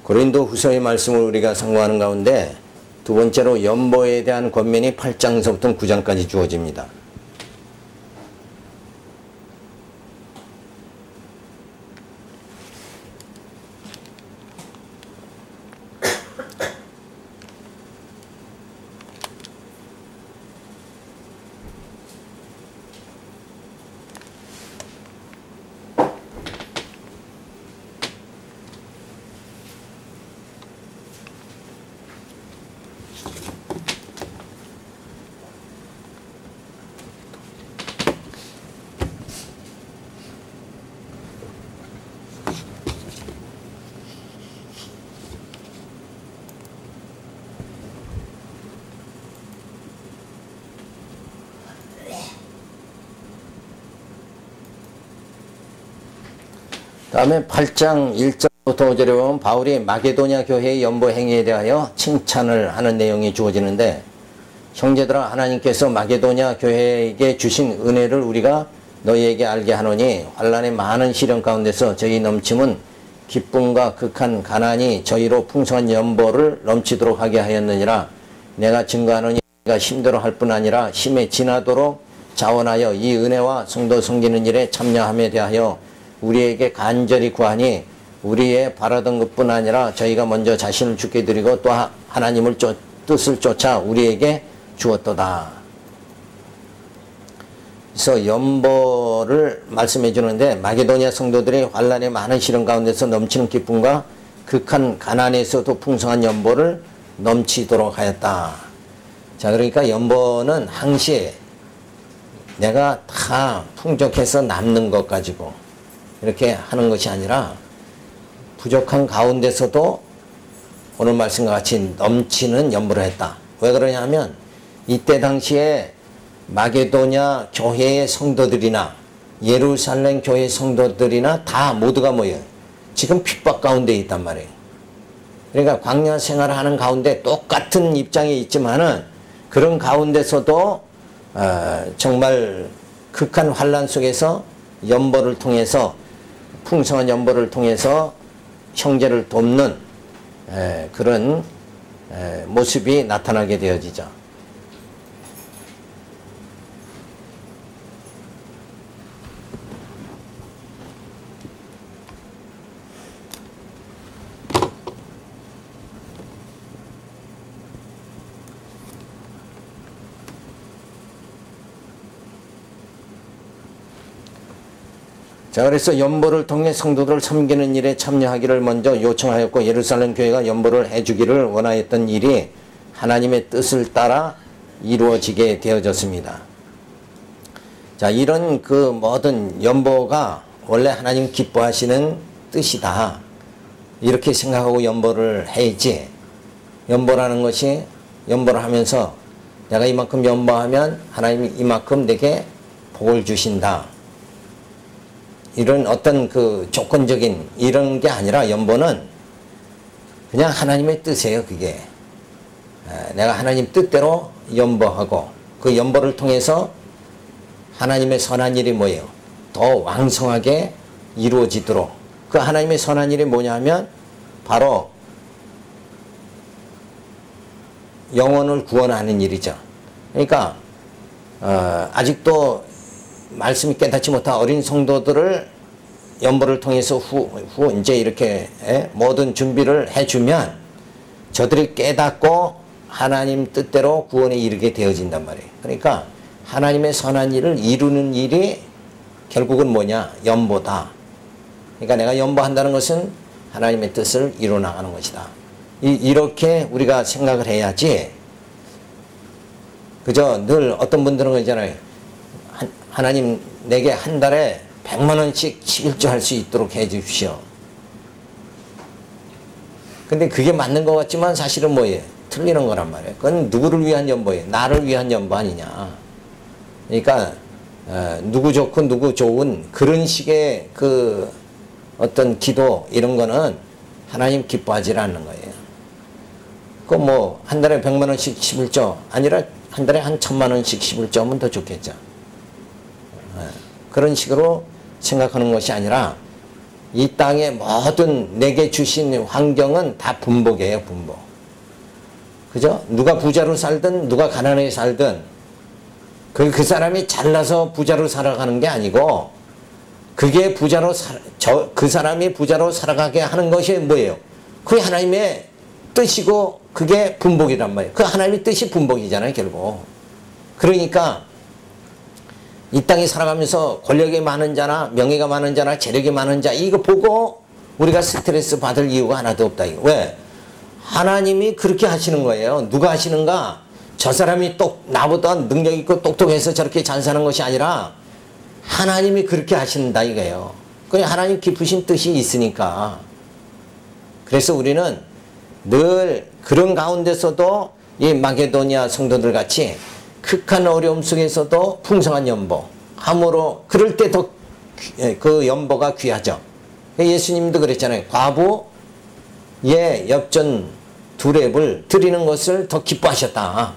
고린도 후서의 말씀을 우리가 상고하는 가운데 두 번째로 연보에 대한 권면이 8장서부터 9장까지 주어집니다. 다음에 8장 1절부터 5절에 보면 바울이 마게도냐 교회의 연보 행위에 대하여 칭찬을 하는 내용이 주어지는데, 형제들아 하나님께서 마게도냐 교회에게 주신 은혜를 우리가 너희에게 알게 하노니 환난의 많은 시련 가운데서 저희 넘침은 기쁨과 극한 가난이 저희로 풍성한 연보를 넘치도록 하게 하였느니라. 내가 증거하노니 내가 힘들어 할 뿐 아니라 힘에 지나도록 자원하여 이 은혜와 성도 섬기는 일에 참여함에 대하여 우리에게 간절히 구하니 우리의 바라던 것뿐 아니라 저희가 먼저 자신을 주께 드리고 또 하나님을 뜻을 쫓아 우리에게 주었도다. 그래서 연보를 말씀해 주는데, 마게도냐 성도들이 환난의 많은 시련 가운데서 넘치는 기쁨과 극한 가난에서도 풍성한 연보를 넘치도록 하였다. 자, 그러니까 연보는 항시 내가 다 풍족해서 남는 것 가지고 이렇게 하는 것이 아니라 부족한 가운데서도 오늘 말씀과 같이 넘치는 연보를 했다. 왜 그러냐면 이때 당시에 마게도냐 교회의 성도들이나 예루살렘 교회 성도들이나 다 모두가 뭐예요? 지금 핍박 가운데 있단 말이에요. 그러니까 광야 생활을 하는 가운데 똑같은 입장에 있지만은 그런 가운데서도 정말 극한 환난 속에서 연보를 통해서, 풍성한 연보를 통해서 형제를 돕는 그런 모습이 나타나게 되어지죠. 자, 그래서 연보를 통해 성도들을 섬기는 일에 참여하기를 먼저 요청하였고, 예루살렘 교회가 연보를 해주기를 원하였던 일이 하나님의 뜻을 따라 이루어지게 되어졌습니다. 자, 이런 그 모든 연보가 원래 하나님 기뻐하시는 뜻이다, 이렇게 생각하고 연보를 해야지, 연보라는 것이 연보를 하면서 내가 이만큼 연보하면 하나님이 이만큼 내게 복을 주신다, 이런 어떤 그 조건적인 이런 게 아니라, 연보는 그냥 하나님의 뜻이에요. 그게 내가 하나님 뜻대로 연보하고, 그 연보를 통해서 하나님의 선한 일이 뭐예요? 더 왕성하게 이루어지도록. 그 하나님의 선한 일이 뭐냐 하면 바로 영혼을 구원하는 일이죠. 그러니까 아직도 말씀이 깨닫지 못한 어린 성도들을 연보를 통해서 이제 이렇게 모든 준비를 해주면 저들이 깨닫고 하나님 뜻대로 구원에 이르게 되어진단 말이에요. 그러니까 하나님의 선한 일을 이루는 일이 결국은 뭐냐? 연보다. 그러니까 내가 연보한다는 것은 하나님의 뜻을 이루어나가는 것이다. 이렇게 우리가 생각을 해야지, 그저 늘 어떤 분들은 그러잖아요. 하나님 내게 한 달에 100만 원씩 11조 할 수 있도록 해 주십시오. 근데 그게 맞는 것 같지만 사실은 뭐예요? 틀리는 거란 말이에요. 그건 누구를 위한 연보예요? 나를 위한 연보 아니냐. 그러니까 누구 좋고 누구 좋은 그런 식의 그 어떤 기도 이런 거는 하나님 기뻐하지 않는 거예요. 그 뭐 한 달에 100만 원씩 11조 아니라 한 달에 한 1000만 원씩 11조 하면 더 좋겠죠. 그런 식으로 생각하는 것이 아니라 이 땅의 모든 내게 주신 환경은 다 분복이에요, 분복. 그죠? 누가 부자로 살든 누가 가난하게 살든 그 사람이 잘나서 부자로 살아가는 게 아니고 그게 그 사람이 부자로 살아가게 하는 것이 뭐예요? 그게 하나님의 뜻이고 그게 분복이란 말이에요. 그 하나님의 뜻이 분복이잖아요, 결국. 그러니까 이 땅에 살아가면서 권력이 많은 자나 명예가 많은 자나 재력이 많은 자 이거 보고 우리가 스트레스 받을 이유가 하나도 없다. 왜? 하나님이 그렇게 하시는 거예요. 누가 하시는가? 저 사람이 나보다 능력 있고 똑똑해서 저렇게 잘 사는 것이 아니라 하나님이 그렇게 하신다 이거예요. 그래 하나님 깊으신 뜻이 있으니까. 그래서 우리는 늘 그런 가운데서도 이 마게도니아 성도들 같이 극한 어려움 속에서도 풍성한 연보 함으로 그럴 때 더 그 연보가 귀하죠. 예수님도 그랬잖아요. 과부의 엽전 두 랩을 드리는 것을 더 기뻐하셨다.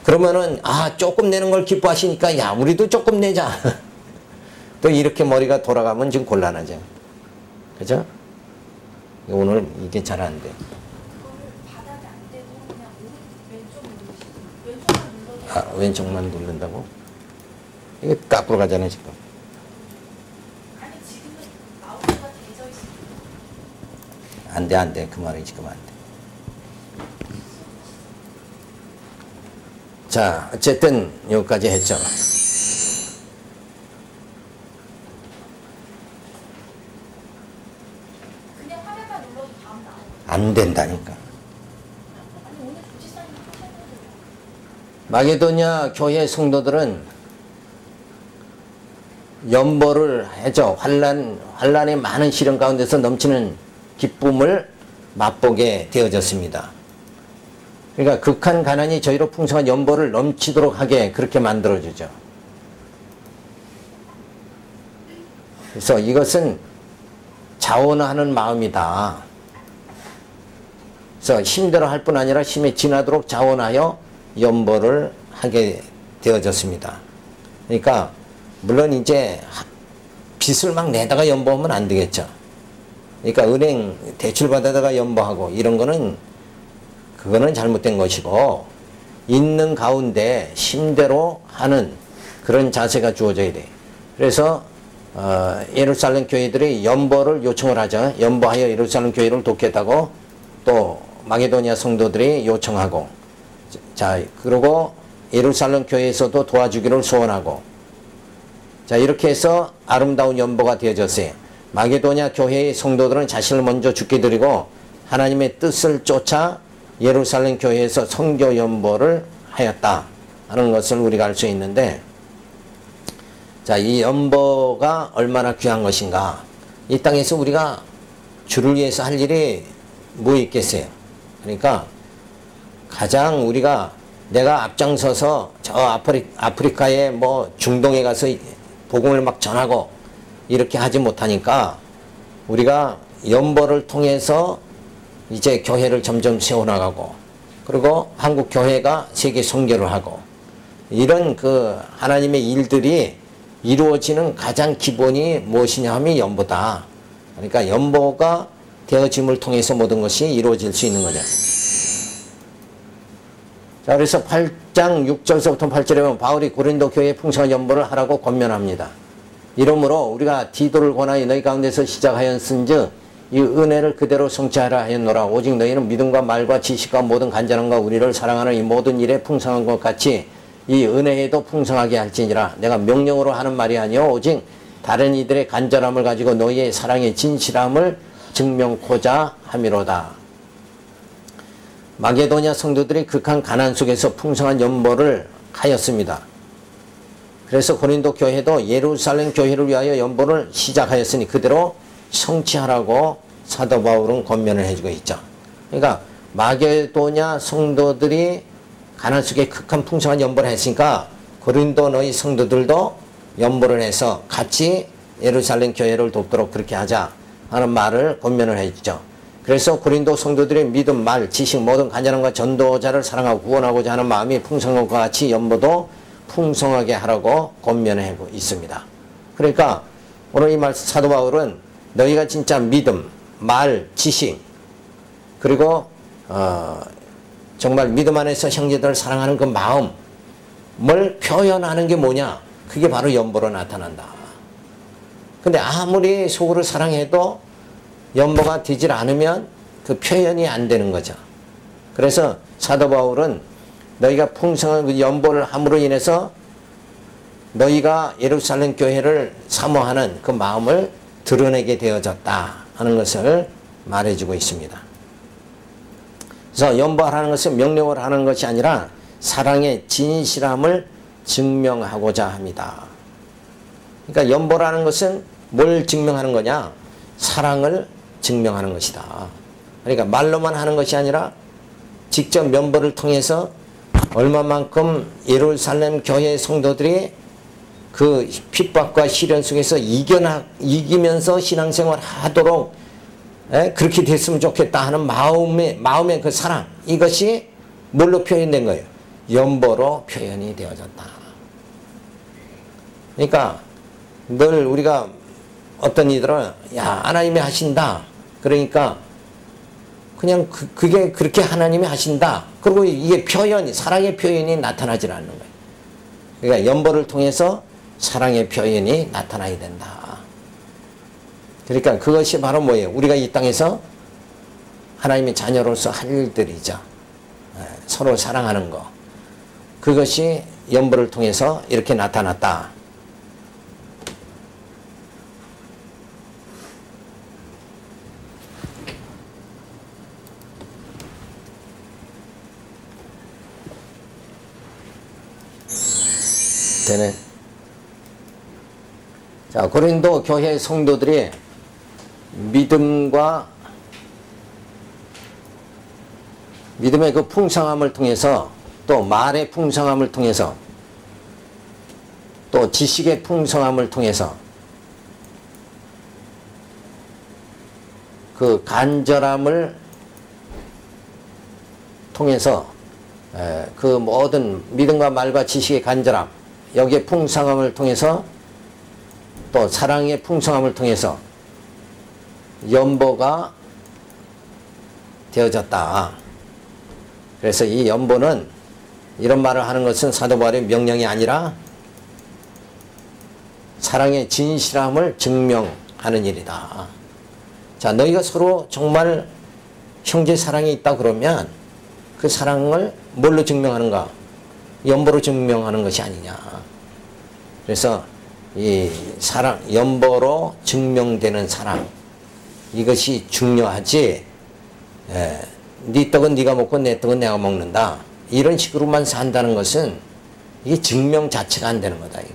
그러면은 조금 내는 걸 기뻐하시니까 야 우리도 조금 내자. 또 이렇게 머리가 돌아가면 지금 곤란하죠. 그죠? 오늘 이게 잘 안 돼. 왼쪽만 누른다고? 이게 까꾸로 가잖아요, 지금. 아니, 지금은 마우스가 되어 있습니다. 안 돼. 그 말이 지금 안 돼. 자, 어쨌든 여기까지 했죠. 그냥 화면만 눌러도 다음 나와요. 안 된다니까. 아니, 오늘 조지사님 하셨는데요. 마게도냐 교회 성도들은 연보를 해줘. 환란의 많은 시련 가운데서 넘치는 기쁨을 맛보게 되어졌습니다. 그러니까 극한 가난이 저희로 풍성한 연보를 넘치도록 하게 그렇게 만들어주죠. 그래서 이것은 자원하는 마음이다. 그래서 힘대로 할 뿐 아니라 힘에 지나도록 자원하여 연보를 하게 되어졌습니다. 그러니까 물론 이제 빚을 막 내다가 연보하면 안 되겠죠. 그러니까 은행 대출 받아다가 연보하고 이런 거는 그거는 잘못된 것이고 있는 가운데 힘대로 하는 그런 자세가 주어져야 돼. 그래서 예루살렘 교회들이 연보를 요청을 하죠. 연보하여 예루살렘 교회를 돕겠다고 또 마게도니아 성도들이 요청하고 자 그리고 예루살렘 교회에서도 도와주기를 소원하고 자 이렇게 해서 아름다운 연보가 되어졌어요. 마게도니아 교회의 성도들은 자신을 먼저 죽게 드리고 하나님의 뜻을 쫓아 예루살렘 교회에서 선교 연보를 하였다 하는 것을 우리가 알 수 있는데 자 이 연보가 얼마나 귀한 것인가. 이 땅에서 우리가 주를 위해서 할 일이 뭐 있겠어요. 그러니까 가장 우리가 내가 앞장서서 저 아프리카에 뭐 중동에 가서 복음을 막 전하고 이렇게 하지 못하니까 우리가 연보를 통해서 이제 교회를 점점 세워나가고 그리고 한국 교회가 세계 선교를 하고 이런 그 하나님의 일들이 이루어지는 가장 기본이 무엇이냐 하면 연보다. 그러니까 연보가 되어짐을 통해서 모든 것이 이루어질 수 있는 거죠. 자, 그래서 8장 6절서부터 8절에 보면 바울이 고린도 교회에 풍성한 연보를 하라고 권면합니다. 이러므로 우리가 디도를 권하여 너희 가운데서 시작하였은즉 이 은혜를 그대로 성취하라 하였노라. 오직 너희는 믿음과 말과 지식과 모든 간절함과 우리를 사랑하는 이 모든 일에 풍성한 것 같이 이 은혜에도 풍성하게 할지니라. 내가 명령으로 하는 말이 아니요 오직 다른 이들의 간절함을 가지고 너희의 사랑의 진실함을 증명코자 함이로다. 마게도냐 성도들이 극한 가난 속에서 풍성한 연보를 하였습니다. 그래서 고린도 교회도 예루살렘 교회를 위하여 연보를 시작하였으니 그대로 성취하라고 사도 바울은 권면을 해주고 있죠. 그러니까 마게도냐 성도들이 가난 속에 극한 풍성한 연보를 했으니까 고린도 너희 성도들도 연보를 해서 같이 예루살렘 교회를 돕도록 그렇게 하자 하는 말을 권면을 해주죠. 그래서 고린도 성도들의 믿음, 말, 지식, 모든 간절함과 전도자를 사랑하고 구원하고자 하는 마음이 풍성한 것과 같이 연보도 풍성하게 하라고 권면을 하고 있습니다. 그러니까 오늘 이 말씀 사도 바울은 너희가 진짜 믿음, 말, 지식, 그리고 정말 믿음 안에서 형제들을 사랑하는 그 마음을 표현하는 게 뭐냐? 그게 바로 연보로 나타난다. 근데 아무리 속으로 사랑해도 연보가 되질 않으면 그 표현이 안 되는 거죠. 그래서 사도 바울은 너희가 풍성한 그 연보를 함으로 인해서 너희가 예루살렘 교회를 사모하는 그 마음을 드러내게 되어졌다 하는 것을 말해주고 있습니다. 그래서 연보하라는 것은 명령을 하는 것이 아니라 사랑의 진실함을 증명하고자 합니다. 그러니까 연보라는 것은 뭘 증명하는 거냐? 사랑을 증명하는 것이다. 그러니까 말로만 하는 것이 아니라 직접 연보를 통해서 얼마만큼 예루살렘 교회 성도들이 그 핍박과 시련 속에서 이기면서 신앙생활 하도록 그렇게 됐으면 좋겠다 하는 마음의 그 사랑, 이것이 뭘로 표현된 거예요? 연보로 표현이 되어졌다. 그러니까 늘 우리가 어떤 이들은 야 하나님이 하신다. 그러니까 그냥 그게 그렇게 하나님이 하신다. 그리고 이게 사랑의 표현이 나타나질 않는 거예요. 그러니까 연보를 통해서 사랑의 표현이 나타나야 된다. 그러니까 그것이 바로 뭐예요? 우리가 이 땅에서 하나님의 자녀로서 할 일들이죠. 서로 사랑하는 거. 그것이 연보를 통해서 이렇게 나타났다. 되네. 자, 고린도 교회 성도들이 믿음의 그 풍성함을 통해서, 또 말의 풍성함을 통해서, 또 지식의 풍성함을 통해서 그 간절함을 통해서 그 모든 믿음과 말과 지식의 간절함, 여기에 풍성함을 통해서, 또 사랑의 풍성함을 통해서 연보가 되어졌다. 그래서 이 연보는, 이런 말을 하는 것은 사도 바울의 명령이 아니라 사랑의 진실함을 증명하는 일이다. 자, 너희가 서로 정말 형제 사랑이 있다 그러면 그 사랑을 뭘로 증명하는가? 연보로 증명하는 것이 아니냐. 그래서 이 사랑, 연보로 증명되는 사랑, 이것이 중요하지. 네 떡은 네가 먹고 내 떡은 내가 먹는다, 이런 식으로만 산다는 것은 이게 증명 자체가 안 되는 거다. 이게.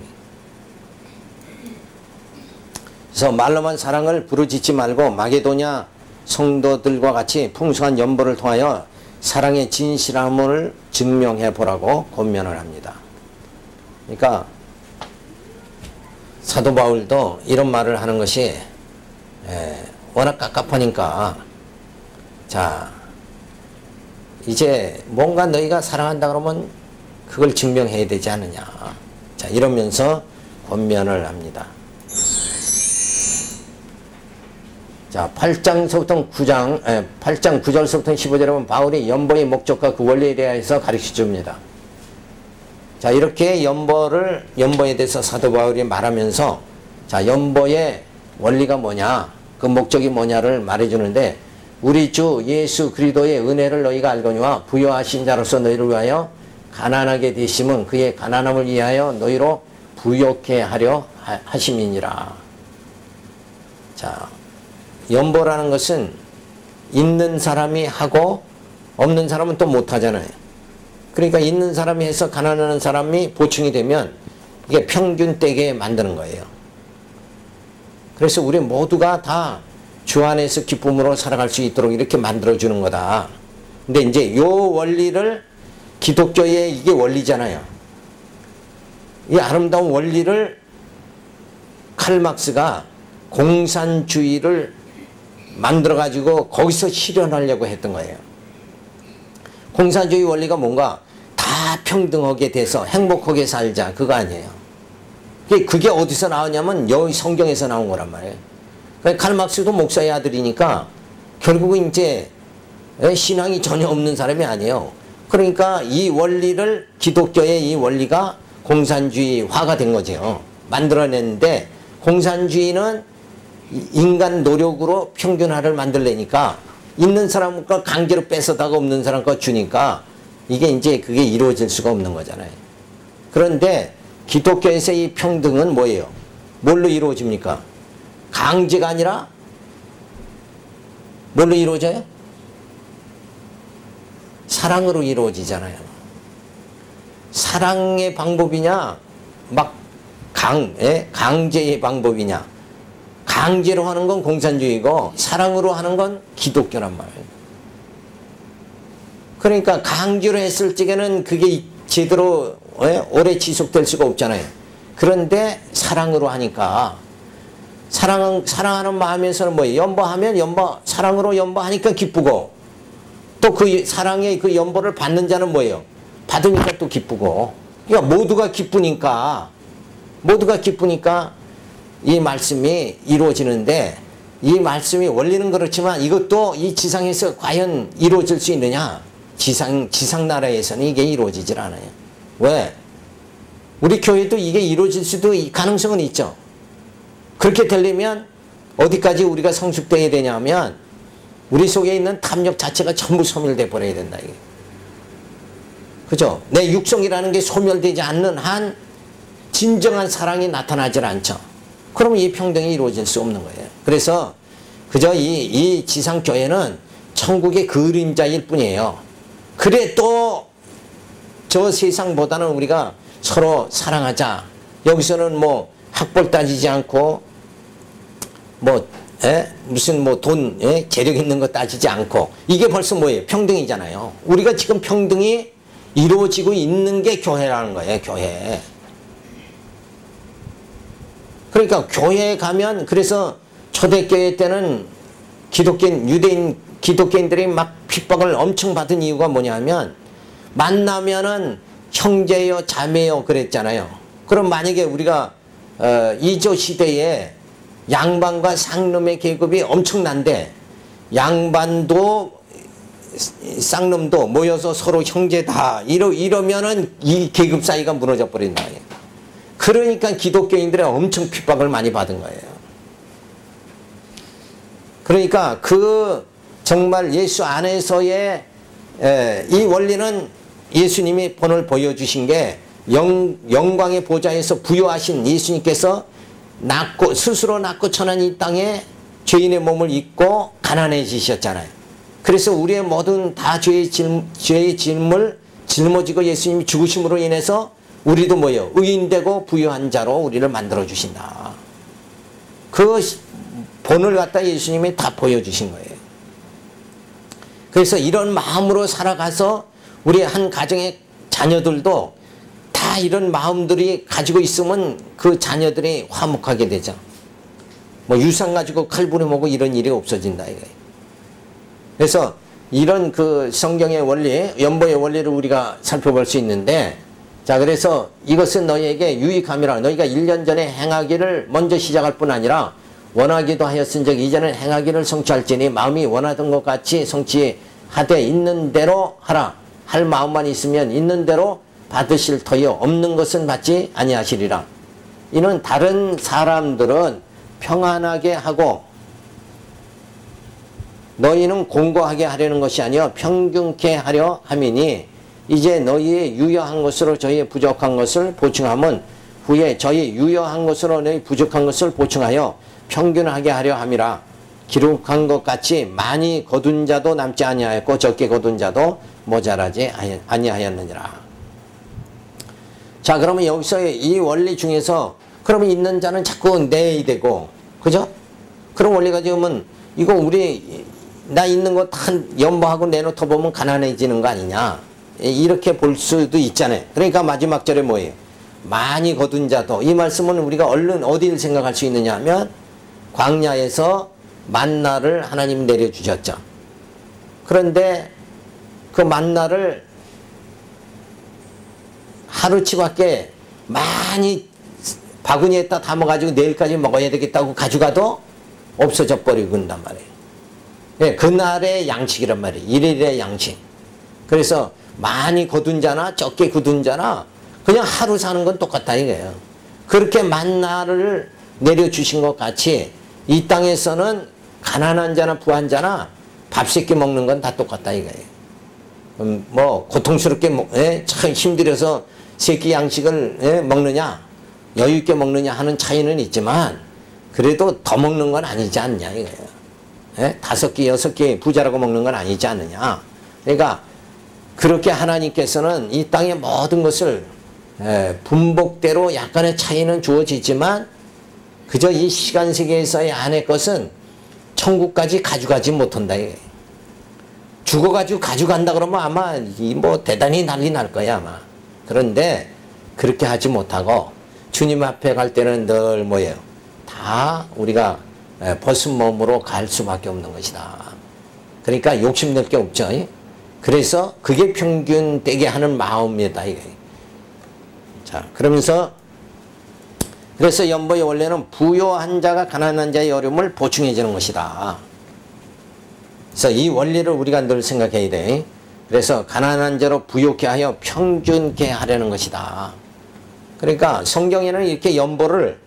그래서 말로만 사랑을 부르짖지 말고 마게도냐 성도들과 같이 풍성한 연보를 통하여 사랑의 진실함을 증명해 보라고 권면을 합니다. 그러니까 사도 바울도 이런 말을 하는 것이 워낙 깝깝하니까, 자 이제 뭔가 너희가 사랑한다 그러면 그걸 증명해야 되지 않느냐. 자, 이러면서 권면을 합니다. 자, 8장 9절서부터 15절에 보면 바울이 연보의 목적과 그 원리에 대해서 가르쳐 줍니다. 자, 이렇게 연보에 대해서 사도 바울이 말하면서, 자, 연보의 원리가 뭐냐, 그 목적이 뭐냐를 말해주는데, 우리 주 예수 그리스도의 은혜를 너희가 알거니와 부요하신 자로서 너희를 위하여 가난하게 되심은 그의 가난함을 위하여 너희로 부요케 하려 하심이니라. 자, 연보라는 것은 있는 사람이 하고 없는 사람은 또 못하잖아요. 그러니까 있는 사람이 해서 가난한 사람이 보충이 되면 이게 평균되게 만드는 거예요. 그래서 우리 모두가 다 주 안에서 기쁨으로 살아갈 수 있도록 이렇게 만들어주는 거다. 근데 이제 요 원리를, 기독교의 이게 원리잖아요. 이 아름다운 원리를 칼막스가 공산주의를 만들어가지고 거기서 실현하려고 했던 거예요. 공산주의 원리가 뭔가 다 평등하게 돼서 행복하게 살자, 그거 아니에요. 그게 어디서 나왔냐면 여기 성경에서 나온 거란 말이에요. 그러니까 칼 막스도 목사의 아들이니까 결국은 이제 신앙이 전혀 없는 사람이 아니에요. 그러니까 이 원리를 기독교의 이 원리가 공산주의화가 된 거죠. 만들어냈는데 공산주의는 인간 노력으로 평균화를 만들려니까 있는 사람 거 강제로 뺏어다가 없는 사람 거 주니까 이게 이제 그게 이루어질 수가 없는 거잖아요. 그런데 기독교에서의 이 평등은 뭐예요? 뭘로 이루어집니까? 강제가 아니라 뭘로 이루어져요? 사랑으로 이루어지잖아요. 사랑의 방법이냐 막 강제의 방법이냐. 강제로 하는 건 공산주의고 사랑으로 하는 건 기독교란 말이에요. 그러니까 강제로 했을 적에는 그게 제대로 오래 지속될 수가 없잖아요. 그런데 사랑으로 하니까 사랑하는 마음에서는 뭐예요? 연보하면 사랑으로 연보하니까 기쁘고 또 그 사랑의 그 연보를 받는 자는 뭐예요? 받으니까 또 기쁘고. 그러니까 모두가 기쁘니까 이 말씀이 이루어지는데 이 말씀이 원리는 그렇지만 이것도 이 지상에서 과연 이루어질 수 있느냐? 지상 나라에서는 이게 이루어지질 않아요. 왜? 우리 교회도 이게 이루어질 수도 가능성은 있죠. 그렇게 되려면 어디까지 우리가 성숙되어야 되냐면 우리 속에 있는 탐욕 자체가 전부 소멸돼 버려야 된다. 이게. 그죠? 내 육성이라는 게 소멸되지 않는 한 진정한 사랑이 나타나질 않죠. 그러면 이 평등이 이루어질 수 없는 거예요. 그래서 그저 이 지상교회는 천국의 그림자일 뿐이에요. 그래 또 저 세상보다는 우리가 서로 사랑하자. 여기서는 뭐 학벌 따지지 않고 무슨 돈 재력 있는 거 따지지 않고 이게 벌써 뭐예요? 평등이잖아요. 우리가 지금 평등이 이루어지고 있는 게 교회라는 거예요. 교회. 그러니까 교회에 가면 그래서 초대교회 때는 기독교인들이 막 핍박을 엄청 받은 이유가 뭐냐면 만나면은 형제요 자매요 그랬잖아요. 그럼 만약에 우리가 이조 시대에 양반과 상놈의 계급이 엄청난데 양반도 쌍놈도 모여서 서로 형제다 이러면은 이 계급 사이가 무너져 버린다. 그러니까 기독교인들이 엄청 핍박을 많이 받은 거예요. 그러니까 그 정말 예수 안에서의 이 원리는 예수님이 본을 보여주신 게 영광의 보좌에서 부여하신 예수님께서 스스로 낳고 천한 이 땅에 죄인의 몸을 입고 가난해지셨잖아요. 그래서 우리의 모든 다 죄의 짐을 짊어지고 예수님이 죽으심으로 인해서 우리도 뭐예요? 의인되고 부유한 자로 우리를 만들어 주신다. 그 본을 갖다 예수님이 다 보여주신 거예요. 그래서 이런 마음으로 살아가서 우리 한 가정의 자녀들도 다 이런 마음들이 가지고 있으면 그 자녀들이 화목하게 되죠. 뭐 유산 가지고 칼 부림하고 이런 일이 없어진다 이거예요. 그래서 이런 그 성경의 원리, 연보의 원리를 우리가 살펴볼 수 있는데, 자 그래서 이것은 너희에게 유익함이라. 너희가 1년 전에 행하기를 먼저 시작할 뿐 아니라 원하기도 하였은즉 이제는 행하기를 성취할지니 마음이 원하던 것 같이 성취하되 있는 대로 하라. 할 마음만 있으면 있는 대로 받으실 터요 없는 것은 받지 아니하시리라. 이는 다른 사람들은 평안하게 하고 너희는 공고하게 하려는 것이 아니요 평균케 하려 함이니 이제 너희의 유효한 것으로 저희의 부족한 것을 보충함은 후에 저희 유효한 것으로 너희 부족한 것을 보충하여 평균하게 하려 함이라. 기록한 것 같이 많이 거둔 자도 남지 아니하였고 적게 거둔 자도 모자라지 아니하였느니라. 자 그러면 여기서 이 원리 중에서 그러면 있는 자는 자꾸 내야 되고 그죠? 그런 원리가 지금은 이거 나 있는 거 다 연보하고 내놓다 보면 가난해지는 거 아니냐 이렇게 볼 수도 있잖아요. 그러니까 마지막 절에 뭐예요? 많이 거둔 자도. 이 말씀은 우리가 얼른 어디를 생각할 수 있느냐 하면 광야에서 만나를 하나님 내려주셨죠. 그런데 그 만나를 하루치밖에 많이 바구니에다 담아가지고 내일까지 먹어야 되겠다고 가져가도 없어져 버리고 그런단 말이에요. 예, 그날의 양식이란 말이에요. 일일의 양식. 그래서 많이 거둔 자나 적게 거둔 자나 그냥 하루 사는 건 똑같다 이거예요. 그렇게 만나를 내려주신 것 같이 이 땅에서는 가난한 자나 부한 자나 밥 세끼 먹는 건 다 똑같다 이거예요. 뭐 고통스럽게 참 힘들어서 세끼 양식을 먹느냐 여유 있게 먹느냐 하는 차이는 있지만 그래도 더 먹는 건 아니지 않냐 이거예요. 5끼 6끼 부자라고 먹는 건 아니지 않느냐. 그러니까 그렇게 하나님께서는 이 땅의 모든 것을 분복대로 약간의 차이는 주어지지만 그저 이 시간 세계에서의 안의 것은 천국까지 가져가지 못한다 이거예요. 죽어가지고 가져간다 그러면 아마 뭐 대단히 난리 날 거야 아마. 그런데 그렇게 하지 못하고 주님 앞에 갈 때는 늘 뭐예요? 다 우리가 벗은 몸으로 갈 수밖에 없는 것이다. 그러니까 욕심낼 게 없죠. 그래서 그게 평균되게 하는 마음이다 이게. 자, 그러면서 그래서 연보의 원래는 부요한 자가 가난한 자의 어려움을 보충해 주는 것이다. 그래서 이 원리를 우리가 늘 생각해야 돼. 그래서 가난한 자로 부요케 하여 평균케 하려는 것이다. 그러니까 성경에는 이렇게 연보를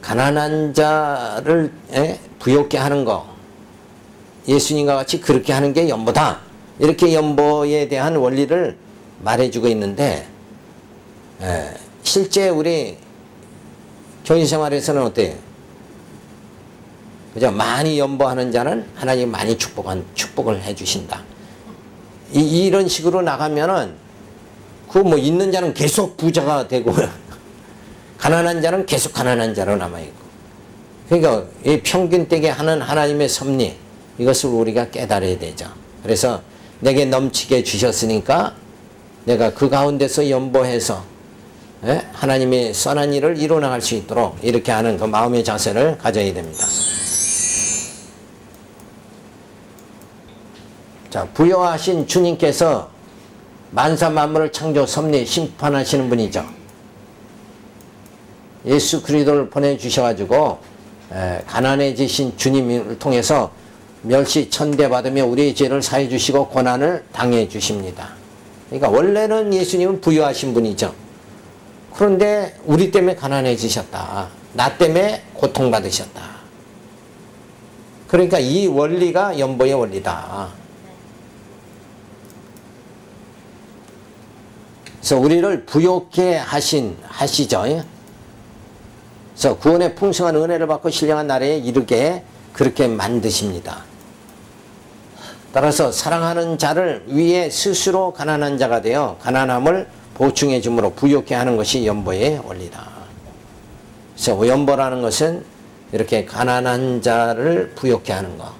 가난한 자를 부요케 하는 거 예수님과 같이 그렇게 하는 게 연보다. 이렇게 연보에 대한 원리를 말해주고 있는데 실제 우리 교회생활에서는 어때요? 그죠? 많이 연보하는 자는 하나님 많이 축복을 해주신다. 이런 식으로 나가면은 그 뭐 있는 자는 계속 부자가 되고 가난한 자는 계속 가난한 자로 남아있고. 그러니까 이 평균되게 하는 하나님의 섭리 이것을 우리가 깨달아야 되죠. 그래서 내게 넘치게 주셨으니까 내가 그 가운데서 연보해서 하나님의 선한 일을 이루어나갈 수 있도록 이렇게 하는 그 마음의 자세를 가져야 됩니다. 자, 부여하신 주님께서 만사 만물을 창조 섭리 심판하시는 분이죠. 예수 그리스도를 보내주셔가지고 가난해지신 주님을 통해서 멸시 천대받으며 우리의 죄를 사해 주시고 고난을 당해 주십니다. 그러니까 원래는 예수님은 부여하신 분이죠. 그런데 우리 때문에 가난해지셨다. 나 때문에 고통받으셨다. 그러니까 이 원리가 연보의 원리다. 그래서 우리를 부요케 하시죠. 그래서 구원의 풍성한 은혜를 받고 신령한 나라에 이르게 그렇게 만드십니다. 따라서 사랑하는 자를 위해 스스로 가난한 자가 되어 가난함을 보충해 주므로 부요케 하는 것이 연보의 원리다. 그래서 연보라는 것은 이렇게 가난한 자를 부요케 하는 것.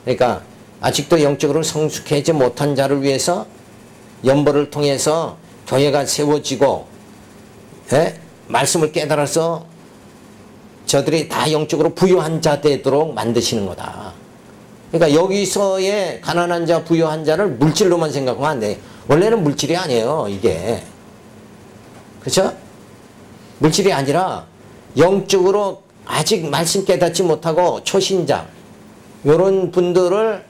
그러니까 아직도 영적으로 성숙하지 못한 자를 위해서 연보를 통해서 교회가 세워지고 말씀을 깨달아서 저들이 다 영적으로 부유한 자 되도록 만드시는 거다. 그러니까 여기서의 가난한 자, 부유한 자를 물질로만 생각하면 안 돼. 원래는 물질이 아니에요, 이게. 그렇죠? 물질이 아니라 영적으로 아직 말씀 깨닫지 못하고 초신자 이런 분들을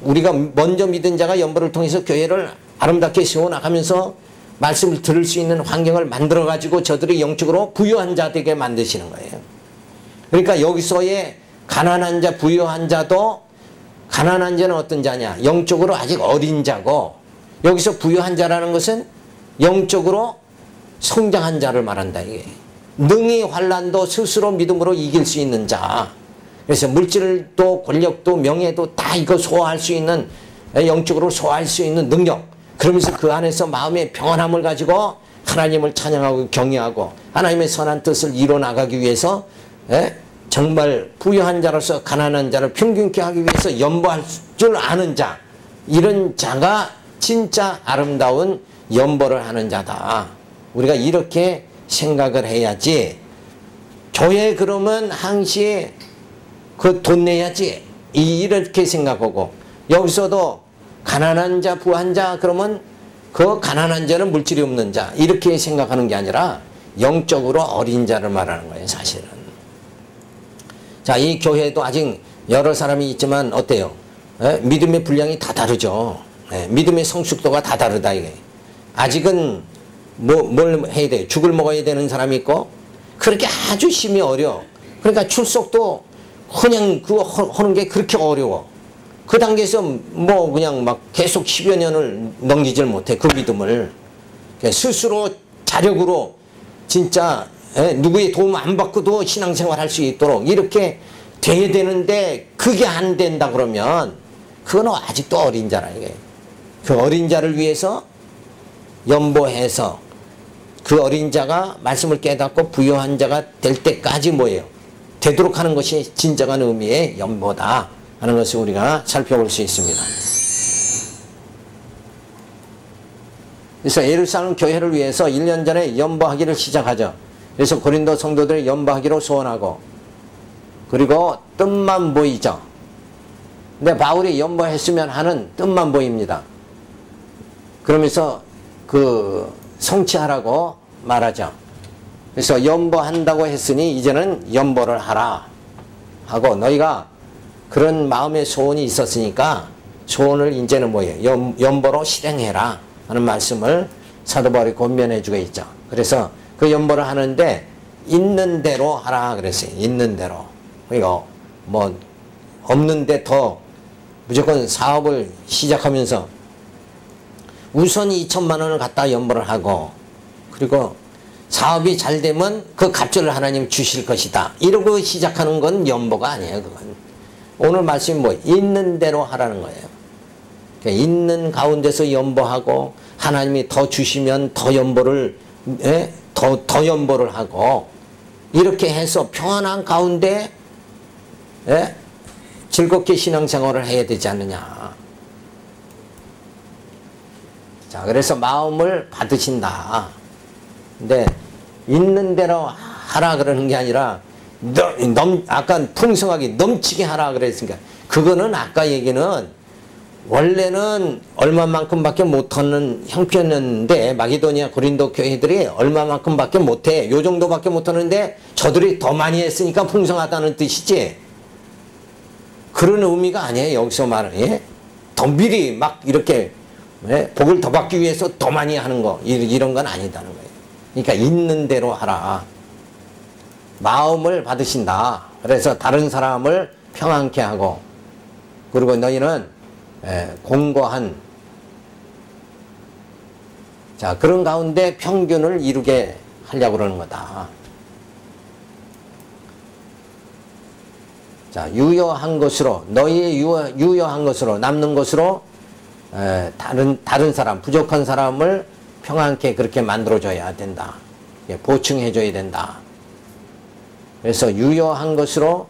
우리가 먼저 믿은 자가 연보를 통해서 교회를 아름답게 세워나가면서 말씀을 들을 수 있는 환경을 만들어가지고 저들이 영적으로 부유한 자 되게 만드시는 거예요. 그러니까 여기서의 가난한 자, 부유한 자도 가난한 자는 어떤 자냐? 영적으로 아직 어린 자고 여기서 부유한 자라는 것은 영적으로 성장한 자를 말한다. 이게. 능히 환난도 스스로 믿음으로 이길 수 있는 자. 그래서 물질도 권력도 명예도 다 이거 소화할 수 있는 영적으로 소화할 수 있는 능력. 그러면서 그 안에서 마음의 평안함을 가지고 하나님을 찬양하고 경외하고 하나님의 선한 뜻을 이뤄나가기 위해서 정말 부유한 자로서 가난한 자를 평균케 하기 위해서 연보할 줄 아는 자, 이런 자가 진짜 아름다운 연보를 하는 자다. 우리가 이렇게 생각을 해야지. 교회 그러면 항시 그 돈 내야지 이렇게 생각하고, 여기서도 가난한 자, 부한 자 그러면 그 가난한 자는 물질이 없는 자 이렇게 생각하는 게 아니라 영적으로 어린 자를 말하는 거예요, 사실은. 자, 이 교회도 아직 여러 사람이 있지만 어때요? 믿음의 분량이 다 다르죠. 믿음의 성숙도가 다 다르다, 이게. 아직은 뭘 해야 돼요? 죽을 먹어야 되는 사람이 있고, 그렇게 아주 심히 어려워. 그러니까 출석도 그냥 그거 하는 게 그렇게 어려워. 그 단계에서 뭐 그냥 막 계속 10여 년을 넘기질 못해, 그 믿음을. 스스로 자력으로 진짜 누구의 도움 안 받고도 신앙생활 할 수 있도록 이렇게 돼야 되는데, 그게 안 된다 그러면 그건 아직도 어린 자라, 이게. 그 어린 자를 위해서 연보해서 그 어린 자가 말씀을 깨닫고 부요한 자가 될 때까지 뭐예요? 되도록 하는 것이 진정한 의미의 연보다 하는 것을 우리가 살펴볼 수 있습니다. 그래서 예루살렘 교회를 위해서 1년 전에 연보하기를 시작하죠. 그래서 고린도 성도들을 연보하기로 소원하고, 그리고 뜻만 보이죠. 근데 바울이 연보했으면 하는 뜻만 보입니다. 그러면서 그 성취하라고 말하죠. 그래서 연보한다고 했으니 이제는 연보를 하라 하고, 너희가 그런 마음의 소원이 있었으니까 소원을 이제는 뭐예요? 연보로 실행해라 하는 말씀을 사도 바울이 권면해 주고 있죠. 그래서 그 연보를 하는데 있는 대로 하라 그랬어요. 있는 대로. 이거 뭐 없는데 더 무조건 사업을 시작하면서 우선 2천만 원을 갖다 연보를 하고, 그리고 사업이 잘 되면 그 갑절을 하나님 주실 것이다, 이러고 시작하는 건 연보가 아니에요. 그건 오늘 말씀이 뭐 있는 대로 하라는 거예요. 그러니까 있는 가운데서 연보하고, 하나님이 더 주시면 더 연보를 더 연보를 하고, 이렇게 해서 평안한 가운데 즐겁게 신앙생활을 해야 되지 않느냐. 자, 그래서 마음을 받으신다. 근데 있는 대로 하라 그러는 게 아니라 아까 풍성하게 넘치게 하라 그랬으니까, 그거는 아까 얘기는 원래는 얼마만큼밖에 못하는 형편이었는데, 마게도니아 고린도 교회들이 얼마만큼밖에 못해, 요 정도밖에 못하는데 저들이 더 많이 했으니까 풍성하다는 뜻이지, 그런 의미가 아니에요. 여기서 말은 더 미리 막 이렇게 복을 더 받기 위해서 더 많이 하는 거, 이런 건 아니다는 거예요. 그러니까 있는 대로 하라. 마음을 받으신다. 그래서 다른 사람을 평안케 하고, 그리고 너희는 공고한, 자, 그런 가운데 평균을 이루게 하려고 그러는 거다. 자, 유효한 것으로, 너희의 유효한 것으로, 남는 것으로 다른 사람, 부족한 사람을 평안케 그렇게 만들어줘야 된다. 보충해줘야 된다. 그래서 유효한 것으로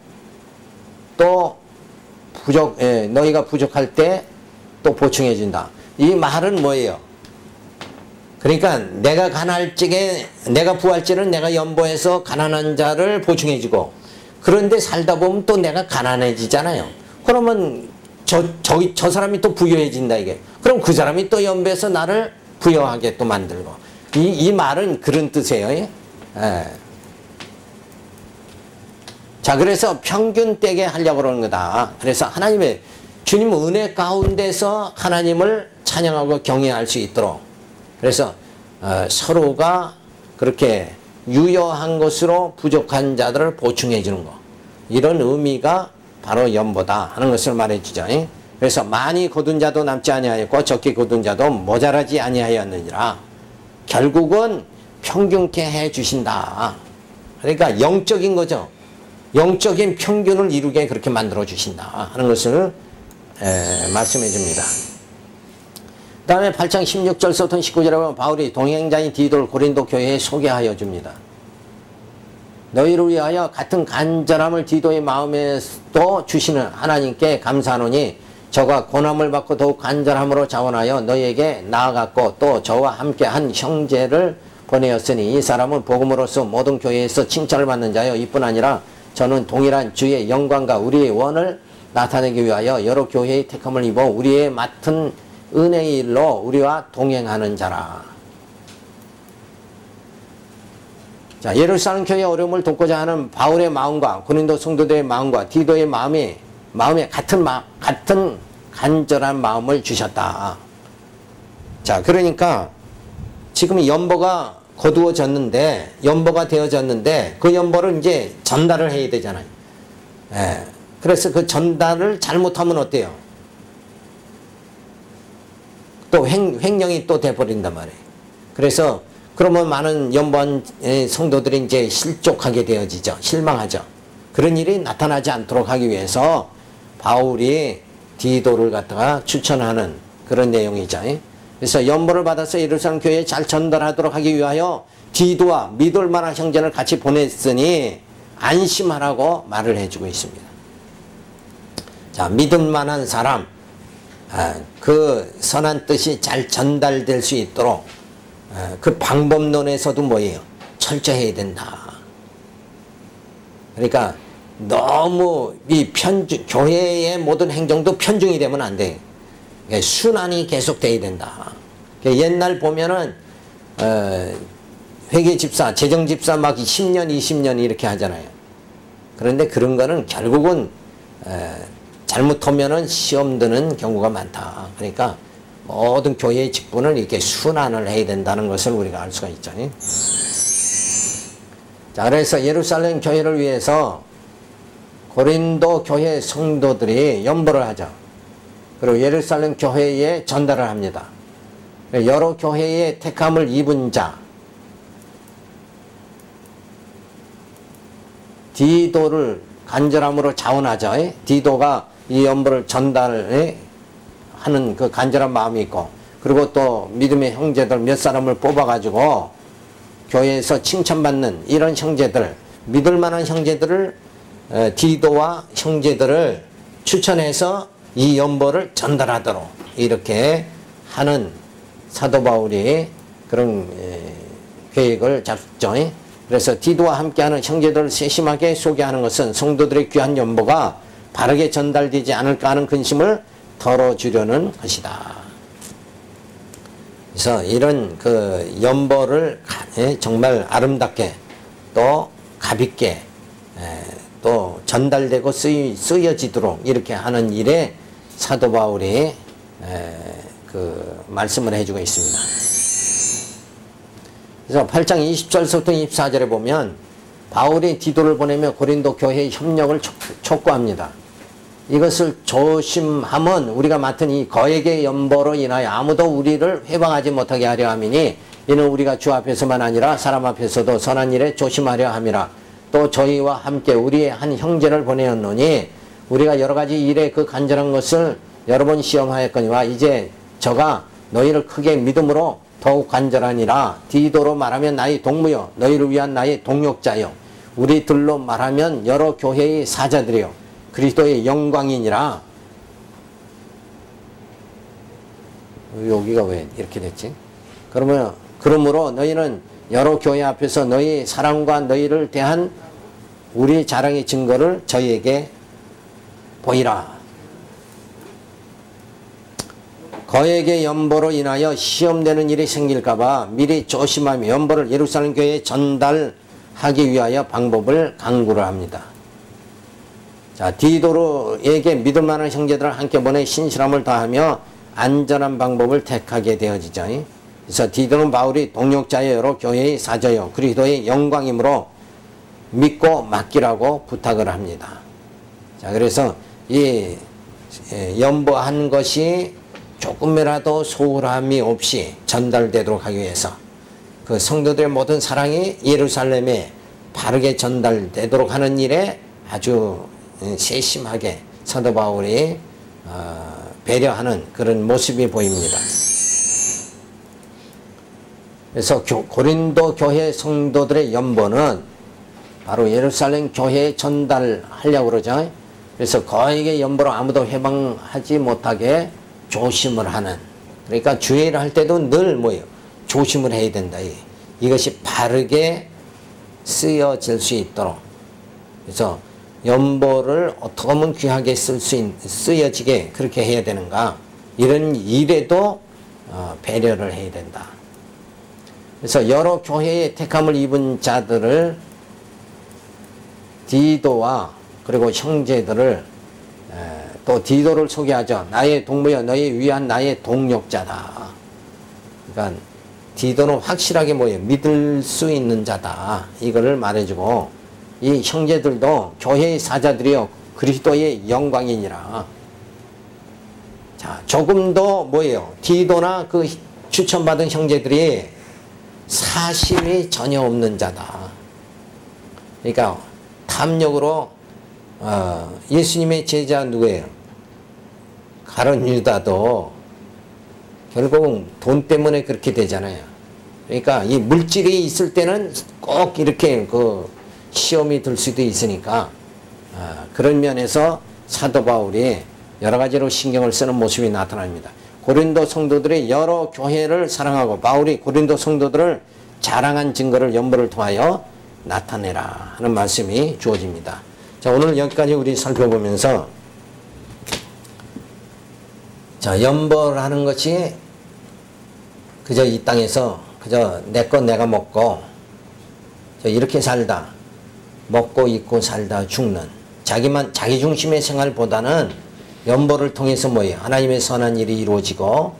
또 너희가 부족할 때 또 보충해준다. 이 말은 뭐예요? 그러니까 내가 가난할 적에, 내가 부할 때는 내가 연보해서 가난한 자를 보충해주고, 그런데 살다 보면 또 내가 가난해지잖아요. 그러면 저 사람이 또 부유해진다, 이게. 그럼 그 사람이 또 연배해서 나를 부여하게 또 만들고. 이 말은 그런 뜻이에요. 예? 자, 그래서 평균되게 하려고 그러는 거다. 그래서 하나님의 주님 은혜 가운데서 하나님을 찬양하고 경외할 수 있도록, 그래서 서로가 그렇게 유효한 것으로 부족한 자들을 보충해 주는 것, 이런 의미가 바로 연보다 하는 것을 말해주죠. 그래서 많이 거둔 자도 남지 아니하였고 적게 거둔 자도 모자라지 아니하였느니라. 결국은 평균케 해주신다. 그러니까 영적인 거죠. 영적인 평균을 이루게 그렇게 만들어 주신다 하는 것을 말씀해 줍니다. 그 다음에 8장 16절부터 19절에 보면 바울이 동행자인 디도를 고린도 교회에 소개하여 줍니다. 너희를 위하여 같은 간절함을 디도의 마음에도 주시는 하나님께 감사하노니, 저가 고난을 받고 더욱 간절함으로 자원하여 너희에게 나아갔고 또 저와 함께 한 형제를 보내었으니, 이 사람은 복음으로서 모든 교회에서 칭찬을 받는 자요, 이뿐 아니라 저는 동일한 주의 영광과 우리의 원을 나타내기 위하여 여러 교회의 택함을 입어 우리의 맡은 은혜의 일로 우리와 동행하는 자라. 자, 예루살렘 교회의 어려움을 돕고자 하는 바울의 마음과 고린도 성도들의 마음과 디도의 마음에 같은 간절한 마음을 주셨다. 자, 그러니까 지금 연보가 거두어졌는데, 연보가 되어졌는데, 그 연보를 이제 전달을 해야 되잖아요. 예. 그래서 그 전달을 잘못하면 어때요? 또 횡령이 또 돼버린단 말이에요. 그래서 그러면 많은 연보한 성도들이 이제 실족하게 되어지죠. 실망하죠. 그런 일이 나타나지 않도록 하기 위해서 바울이 디도를 갖다가 추천하는 그런 내용이죠. 그래서 연보를 받아서 예루살렘 교회에 잘 전달하도록 하기 위하여 디도와 믿을 만한 형제를 같이 보냈으니 안심하라고 말을 해주고 있습니다. 자, 믿을 만한 사람, 그 선한 뜻이 잘 전달될 수 있도록 그 방법론에서도 뭐예요? 철저해야 된다. 그러니까 너무 이 교회의 모든 행정도 편중이 되면 안 돼. 순환이 계속돼야 된다. 옛날 보면은 회계집사, 재정집사 막 10년, 20년 이렇게 하잖아요. 그런데 그런 거는 결국은 잘못하면은 시험 드는 경우가 많다. 그러니까 모든 교회의 직분을 이렇게 순환을 해야 된다는 것을 우리가 알 수가 있잖아요. 자, 그래서 예루살렘 교회를 위해서 고린도 교회 성도들이 연보를 하죠. 그리고 예루살렘 교회에 전달을 합니다. 여러 교회의 택함을 입은 자, 디도를 간절함으로 자원하죠. 디도가 이 연보를 전달하는 그 간절한 마음이 있고, 그리고 또 믿음의 형제들 몇 사람을 뽑아가지고 교회에서 칭찬받는 이런 형제들, 믿을 만한 형제들을, 디도와 형제들을 추천해서 이 연보를 전달하도록 이렇게 하는 사도 바울이 그런 계획을 잡죠. 그래서 디도와 함께하는 형제들을 세심하게 소개하는 것은 성도들의 귀한 연보가 바르게 전달되지 않을까 하는 근심을 덜어주려는 것이다. 그래서 이런 그 연보를 정말 아름답게 또 가볍게 또 전달되고 쓰여지도록 이렇게 하는 일에 사도 바울이 그 말씀을 해주고 있습니다. 그래서 8장 20절부터 24절에 보면 바울이 디도를 보내며 고린도 교회의 협력을 촉구합니다. 이것을 조심하면 우리가 맡은 이 거액의 연보로 인하여 아무도 우리를 회방하지 못하게 하려 함이니 이는 우리가 주 앞에서만 아니라 사람 앞에서도 선한 일에 조심하려 함이라. 또 저희와 함께 우리의 한 형제를 보내었노니 우리가 여러 가지 일에 그 간절한 것을 여러 번 시험하였거니와 이제 저가 너희를 크게 믿음으로 더욱 간절하니라. 디도로 말하면 나의 동무여 너희를 위한 나의 동역자여 우리들로 말하면 여러 교회의 사자들이여 그리스도의 영광이니라. 여기가 왜 이렇게 됐지? 그러므로 너희는 여러 교회 앞에서 너희 사랑과 너희를 대한 우리 자랑의 증거를 저희에게 보이라. 거액의 연보로 인하여 시험되는 일이 생길까봐 미리 조심하며 연보를 예루살렘 교회에 전달하기 위하여 방법을 강구를 합니다. 자, 디도로에게 믿을 만한 형제들을 함께 보내 신실함을 다하며 안전한 방법을 택하게 되어지죠. 그래서 디도는 바울이 동역자여 여러 교회의 사자여 그리스도의 영광이므로 믿고 맡기라고 부탁을 합니다. 자, 그래서 이 연보한 것이 조금이라도 소홀함이 없이 전달되도록 하기 위해서 그 성도들의 모든 사랑이 예루살렘에 바르게 전달되도록 하는 일에 아주 세심하게 사도 바울이 배려하는 그런 모습이 보입니다. 그래서 고린도 교회 성도들의 연보는 바로 예루살렘 교회에 전달하려고 그러죠. 그래서 거액의 연보로 아무도 회방하지 못하게 조심을 하는, 그러니까 주의를 할 때도 늘 뭐예요? 조심을 해야 된다. 이것이 바르게 쓰여질 수 있도록. 그래서 연보를 어떻게 하면 귀하게 쓰여지게 그렇게 해야 되는가, 이런 일에도 배려를 해야 된다. 그래서 여러 교회의 택함을 입은 자들을 디도와 그리고 형제들을 또 디도를 소개하죠. 나의 동무여 너희 위한 나의 동력자다. 그러니까 디도는 확실하게 뭐예요? 믿을 수 있는 자다. 이거를 말해주고 이 형제들도 교회의 사자들이요 그리스도의 영광이니라. 자, 조금 더 뭐예요? 디도나 그 추천받은 형제들이 사심이 전혀 없는 자다. 그러니까 탐욕으로 예수님의 제자 누구예요? 가룟 유다도 결국은 돈 때문에 그렇게 되잖아요. 그러니까 이 물질이 있을 때는 꼭 이렇게 그 시험이 들 수도 있으니까 그런 면에서 사도 바울이 여러 가지로 신경을 쓰는 모습이 나타납니다. 고린도 성도들의 여러 교회를 사랑하고 바울이 고린도 성도들을 자랑한 증거를 연보를 통하여 나타내라 하는 말씀이 주어집니다. 자, 오늘 여기까지 우리 살펴보면서 자, 연보라는 것이 그저 이 땅에서 그저 내 것 내가 먹고 이렇게 살다 먹고 입고 살다 죽는 자기 중심의 생활보다는 연보를 통해서 뭐예요? 하나님의 선한 일이 이루어지고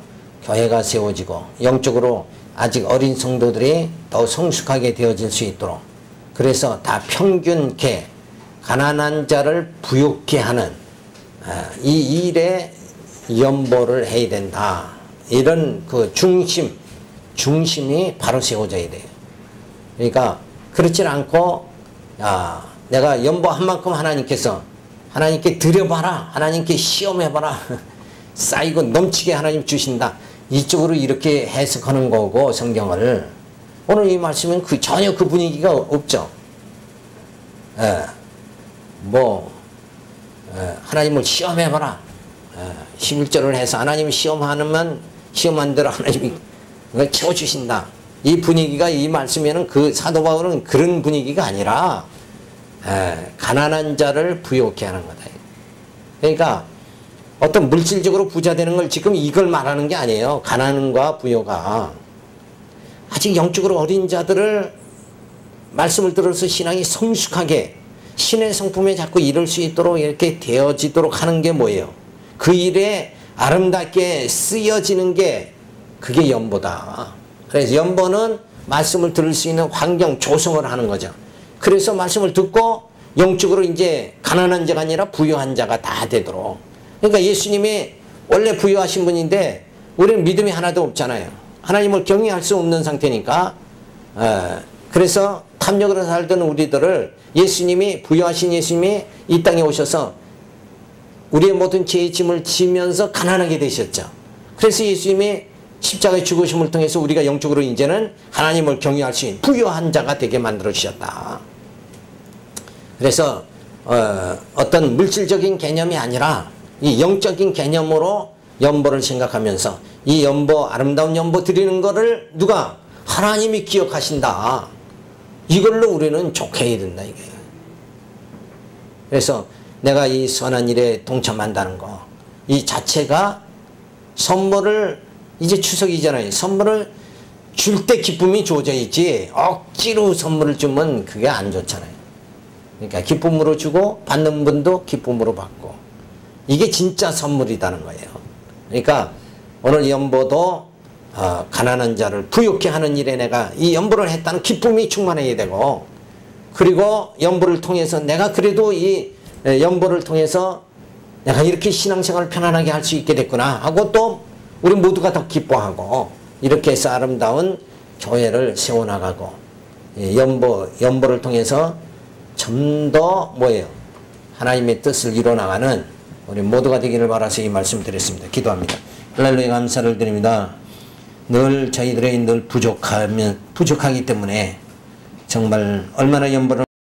교회가 세워지고 영적으로 아직 어린 성도들이 더 성숙하게 되어질 수 있도록 그래서 다 평균케 가난한 자를 부유케 하는 이 일에 연보를 해야 된다. 이런 그 중심이 바로 세워져야 돼요. 그러니까 그렇지 않고 내가 연보한 만큼 하나님께 드려봐라. 하나님께 시험해봐라. 쌓이고 넘치게 하나님 주신다. 이쪽으로 이렇게 해석하는 거고 성경을 오늘 이 말씀은 전혀 그 분위기가 없죠. 하나님을 시험해봐라. 11절을 해서 하나님 시험한 대로 하나님이 채워주신다. 이 분위기가 이 말씀에는 그 사도 바울은 그런 분위기가 아니라 가난한 자를 부유케 하는 거다. 그러니까 어떤 물질적으로 부자 되는 걸 지금 이걸 말하는 게 아니에요. 가난과 부여가 아직 영적으로 어린 자들을 말씀을 들어서 신앙이 성숙하게 신의 성품에 자꾸 이룰 수 있도록 이렇게 되어지도록 하는 게 뭐예요? 그 일에 아름답게 쓰여지는 게 그게 연보다. 그래서 연보는 말씀을 들을 수 있는 환경 조성을 하는 거죠. 그래서 말씀을 듣고 영적으로 이제 가난한 자가 아니라 부유한 자가 다 되도록. 그러니까 예수님이 원래 부유하신 분인데 우리는 믿음이 하나도 없잖아요. 하나님을 경외할 수 없는 상태니까. 그래서 탐욕으로 살던 우리들을 예수님이 부유하신 예수님이 이 땅에 오셔서 우리의 모든 죄의 짐을 지면서 가난하게 되셨죠. 그래서 예수님이 십자가의 죽으심을 통해서 우리가 영적으로 이제는 하나님을 경외할 수 있는 부유한 자가 되게 만들어 주셨다. 그래서 어떤 물질적인 개념이 아니라 이 영적인 개념으로 연보를 생각하면서 이 연보, 아름다운 연보 드리는 거를 누가? 하나님이 기억하신다. 이걸로 우리는 좋게 해야 된다 이게. 그래서 내가 이 선한 일에 동참한다는 거, 이 자체가 선물을 이제 추석이잖아요. 선물을 줄 때 기쁨이 주어져야지 억지로 선물을 주면 그게 안 좋잖아요. 그러니까 기쁨으로 주고 받는 분도 기쁨으로 받고 이게 진짜 선물이라는 거예요. 그러니까 오늘 연보도 가난한 자를 부유케 하는 일에 내가 이 연보를 했다는 기쁨이 충만해야 되고 그리고 연보를 통해서 내가 그래도 이 연보를 통해서 내가 이렇게 신앙생활을 편안하게 할 수 있게 됐구나 하고 또 우리 모두가 더 기뻐하고 이렇게 해서 아름다운 교회를 세워나가고 연보를 통해서 좀 더 뭐예요? 하나님의 뜻을 이뤄나가는 우리 모두가 되기를 바라서 이 말씀 드렸습니다. 기도합니다. 할렐루야 감사를 드립니다. 늘 저희들의 늘 부족하기 때문에 정말 얼마나 연보를